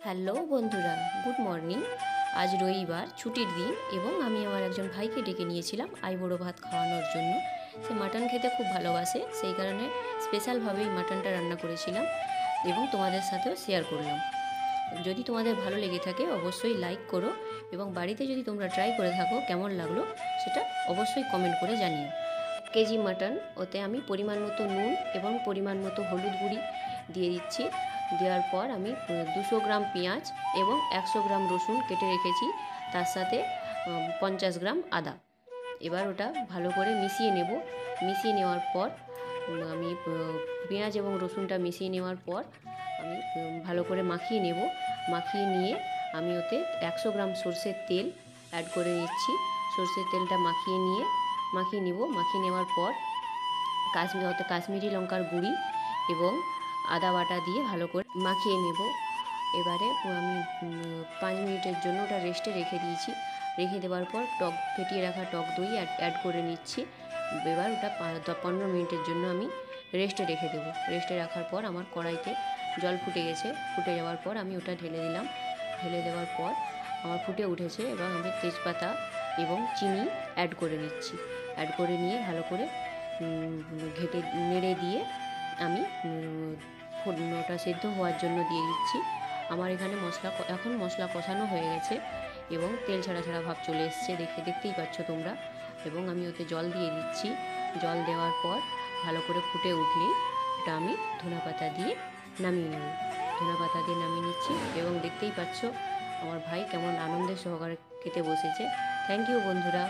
Hello বন্ধুরা, good morning. আজ রবিবার, ছুটির দিন, এবং আমি আমার একজন ভাইকে ডেকে নিয়েছিলাম আইবুড়ো ভাত খাওয়ানোর জন্য। সে মাটন খেতে খুব ভালোবাসে, সেই কারণে স্পেশালভাবেই মাটনটা রান্না করেছিলাম এবং তোমাদের সাথেও শেয়ার করলাম। যদি তোমাদের ভালো লেগে থাকে অবশ্যই লাইক করো, এবং বাড়িতে যদি তোমরা ট্রাই করে থাকো কেমন লাগলো সেটা অবশ্যই কমেন্ট করে জানিও। কেজি মাটন, ওতে আমি পরিমাণ মতো নুন এবং পরিমাণ মতো হলুদ গুঁড়ি দিয়ে দিচ্ছি। দেওয়ার পর আমি 200 গ্রাম পেঁয়াজ এবং 100 গ্রাম রসুন কেটে রেখেছি, তার সাথে 50 গ্রাম আদা। এবার ওটা ভালো করে মিশিয়ে নেব। মিশিয়ে নেওয়ার পর আমি পেঁয়াজ এবং রসুনটা মিশিয়ে নেওয়ার পর আমি ভালো করে মাখিয়ে নেব। মাখিয়ে নিয়ে আমি ওতে 100 গ্রাম সরষের তেল অ্যাড করে নিচ্ছি। সরষের তেলটা মাখিয়ে নেব। মাখিয়ে নেওয়ার পর কাশ্মীরি লঙ্কার গুঁড়ি এবং আদা বাটা দিয়ে ভালো করে মাখিয়ে নেব। এবারে আমি 5 মিনিটের জন্য ওটা রেস্টে রেখে দিয়েছি। রেখে দেওয়ার পর ফেটিয়ে রাখা টক দই অ্যাড করে নিচ্ছি। এবার ওটা 15 মিনিটের জন্য আমি রেস্টে রেখে দেবো। রেস্টে রাখার পর আমার কড়াইতে জল ফুটে গেছে। ফুটে যাওয়ার পর আমি ওটা ঢেলে দিলাম। ঢেলে দেওয়ার পর আমার ফুটে উঠেছে এবং আমি তেজপাতা এবং চিনি অ্যাড করে নিচ্ছি। অ্যাড করে নিয়ে ভালো করে ঘেটে নেড়ে দিয়ে আমি ওটা সেদ্ধ হওয়ার জন্য দিয়ে দিচ্ছি। আমার এখানে এখন মশলা কষানো হয়ে গেছে এবং তেল ছাড়া ছাড়া ভাব চলে এসছে, দেখতেই পাচ্ছ তোমরা। এবং আমি ওতে জল দিয়ে দিচ্ছি। জল দেওয়ার পর ভালো করে ফুটে উঠলেই ওটা আমি ধনেপাতা দিয়ে নামিয়ে নেব। ধনেপাতা দিয়ে নামিয়ে নিচ্ছি এবং দেখতেই পাচ্ছ আমার ভাই কেমন আনন্দের সহকারে খেতে বসেছে। থ্যাংক ইউ বন্ধুরা।